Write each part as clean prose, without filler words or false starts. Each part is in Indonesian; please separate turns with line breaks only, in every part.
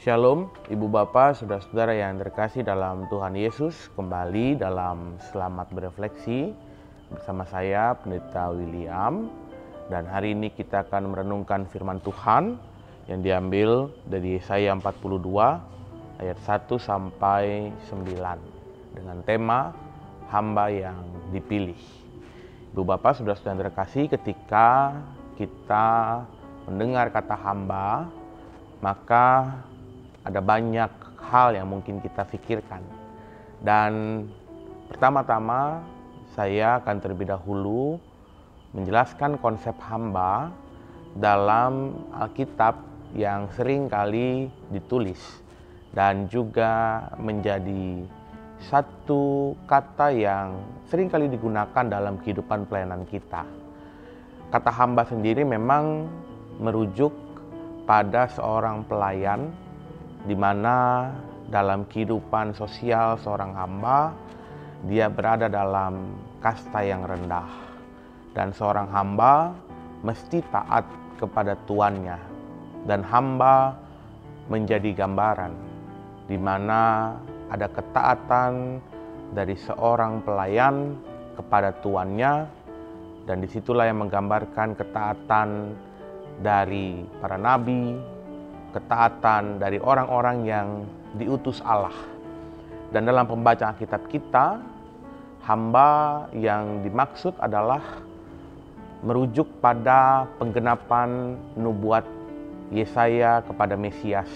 Shalom, Ibu Bapak, Saudara-saudara yang terkasih dalam Tuhan Yesus. Kembali dalam Selamat Berefleksi bersama saya, Pendeta William. Dan hari ini kita akan merenungkan firman Tuhan yang diambil dari Yesaya 42 ayat 1 sampai 9 dengan tema Hamba yang Dipilih. Ibu Bapak, Saudara-saudara yang terkasih, ketika kita mendengar kata hamba, maka ada banyak hal yang mungkin kita pikirkan. Dan pertama-tama saya akan terlebih dahulu menjelaskan konsep hamba dalam Alkitab yang sering kali ditulis dan juga menjadi satu kata yang sering kali digunakan dalam kehidupan pelayanan kita. Kata hamba sendiri memang merujuk pada seorang pelayan, di mana dalam kehidupan sosial seorang hamba, dia berada dalam kasta yang rendah. Dan seorang hamba mesti taat kepada tuannya. Dan hamba menjadi gambaran, di mana ada ketaatan dari seorang pelayan kepada tuannya. Dan disitulah yang menggambarkan ketaatan dari para nabi, ketaatan dari orang-orang yang diutus Allah. Dan dalam pembacaan Alkitab kita, hamba yang dimaksud adalah merujuk pada penggenapan nubuat Yesaya kepada Mesias,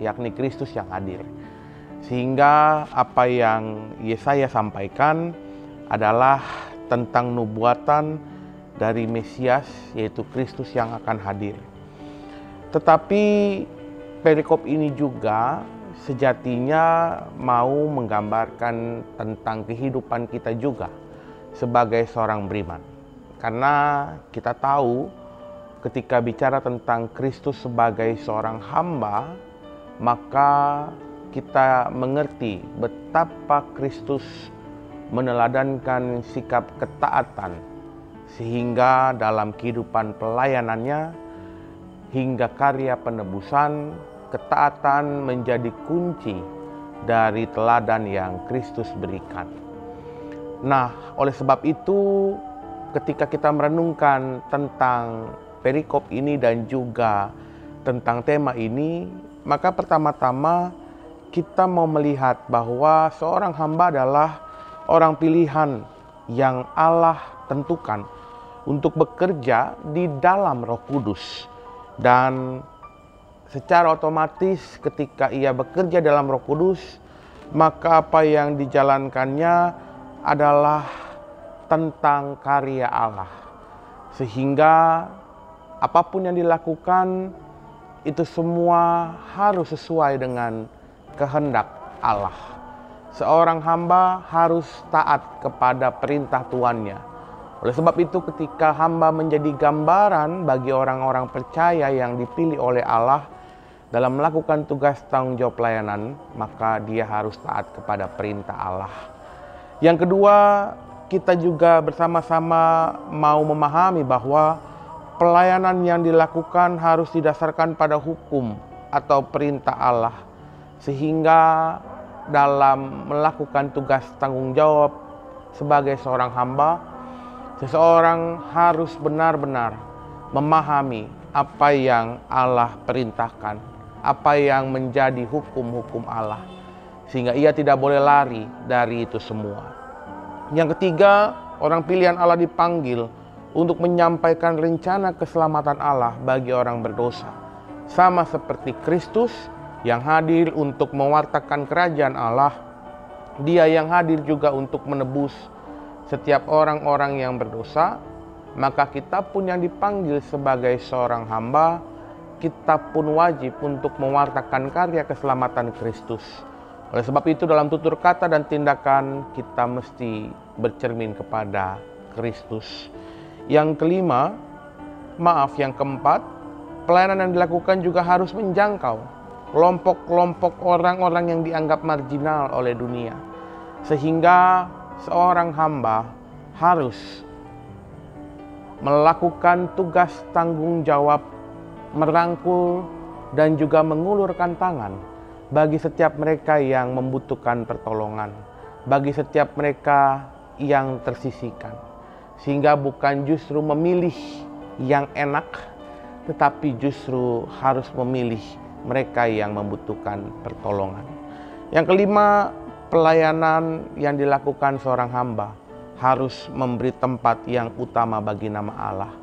yakni Kristus yang hadir. Sehingga apa yang Yesaya sampaikan adalah tentang nubuatan dari Mesias, yaitu Kristus yang akan hadir. Tetapi perikop ini juga sejatinya mau menggambarkan tentang kehidupan kita juga sebagai seorang beriman. Karena kita tahu ketika bicara tentang Kristus sebagai seorang hamba, maka kita mengerti betapa Kristus meneladankan sikap ketaatan, sehingga dalam kehidupan pelayanannya hingga karya penebusan, ketaatan menjadi kunci dari teladan yang Kristus berikan. Nah, oleh sebab itu, ketika kita merenungkan tentang perikop ini dan juga tentang tema ini, maka pertama-tama kita mau melihat bahwa seorang hamba adalah orang pilihan yang Allah tentukan untuk bekerja di dalam Roh Kudus. Dan secara otomatis ketika ia bekerja dalam Roh Kudus, maka apa yang dijalankannya adalah tentang karya Allah. Sehingga apapun yang dilakukan itu semua harus sesuai dengan kehendak Allah. Seorang hamba harus taat kepada perintah tuannya. Oleh sebab itu ketika hamba menjadi gambaran bagi orang-orang percaya yang dipilih oleh Allah dalam melakukan tugas tanggung jawab pelayanan, maka dia harus taat kepada perintah Allah. Yang kedua, kita juga bersama-sama mau memahami bahwa pelayanan yang dilakukan harus didasarkan pada hukum atau perintah Allah. Sehingga dalam melakukan tugas tanggung jawab sebagai seorang hamba, seseorang harus benar-benar memahami apa yang Allah perintahkan, apa yang menjadi hukum-hukum Allah, sehingga ia tidak boleh lari dari itu semua. Yang ketiga, orang pilihan Allah dipanggil untuk menyampaikan rencana keselamatan Allah bagi orang berdosa. Sama seperti Kristus yang hadir untuk mewartakan kerajaan Allah, Dia yang hadir juga untuk menebus setiap orang-orang yang berdosa. Maka kita pun yang dipanggil sebagai seorang hamba, kita pun wajib untuk mewartakan karya keselamatan Kristus. Oleh sebab itu dalam tutur kata dan tindakan kita mesti bercermin kepada Kristus. Yang keempat, pelayanan yang dilakukan juga harus menjangkau kelompok-kelompok orang-orang yang dianggap marginal oleh dunia. Sehingga seorang hamba harus melakukan tugas tanggung jawab, merangkul dan juga mengulurkan tangan bagi setiap mereka yang membutuhkan pertolongan, bagi setiap mereka yang tersisihkan, sehingga bukan justru memilih yang enak, tetapi justru harus memilih mereka yang membutuhkan pertolongan. Yang kelima, pelayanan yang dilakukan seorang hamba harus memberi tempat yang utama bagi nama Allah.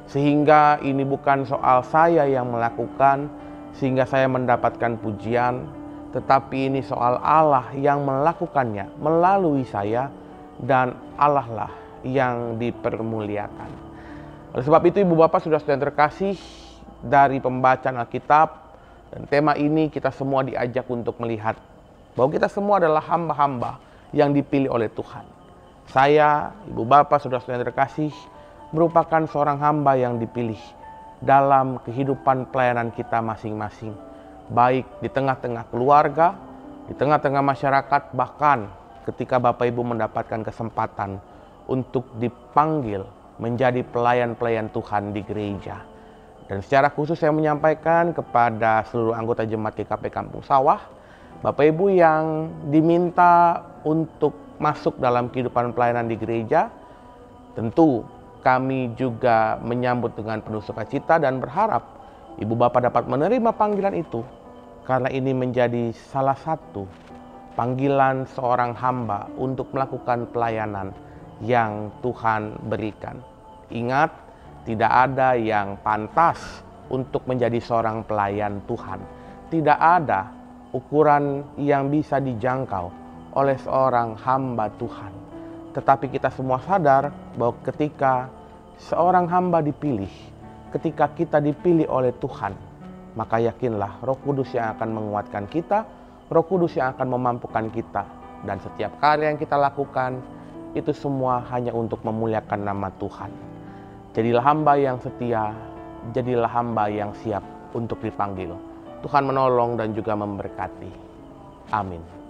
Sehingga ini bukan soal saya yang melakukan sehingga saya mendapatkan pujian, tetapi ini soal Allah yang melakukannya melalui saya, dan Allah lah yang dipermuliakan. Oleh sebab itu Ibu Bapak Saudara-saudara yang terkasih, dari pembacaan Alkitab dan tema ini kita semua diajak untuk melihat bahwa kita semua adalah hamba-hamba yang dipilih oleh Tuhan. Saya, Ibu Bapak, Saudara-saudara yang terkasih, merupakan seorang hamba yang dipilih dalam kehidupan pelayanan kita masing-masing. Baik di tengah-tengah keluarga, di tengah-tengah masyarakat, bahkan ketika Bapak Ibu mendapatkan kesempatan untuk dipanggil menjadi pelayan-pelayan Tuhan di gereja. Dan secara khusus saya menyampaikan kepada seluruh anggota Jemaat GKP Kampung Sawah, Bapak Ibu yang diminta untuk masuk dalam kehidupan pelayanan di gereja, tentu kami juga menyambut dengan penuh sukacita dan berharap Ibu Bapak dapat menerima panggilan itu, karena ini menjadi salah satu panggilan seorang hamba untuk melakukan pelayanan yang Tuhan berikan. Ingat, tidak ada yang pantas untuk menjadi seorang pelayan Tuhan. Tidak ada ukuran yang bisa dijangkau oleh seorang hamba Tuhan. Tetapi kita semua sadar bahwa ketika seorang hamba dipilih, ketika kita dipilih oleh Tuhan, maka yakinlah Roh Kudus yang akan menguatkan kita, Roh Kudus yang akan memampukan kita. Dan setiap karya yang kita lakukan, itu semua hanya untuk memuliakan nama Tuhan. Jadilah hamba yang setia, jadilah hamba yang siap untuk dipanggil. Tuhan menolong dan juga memberkati. Amin.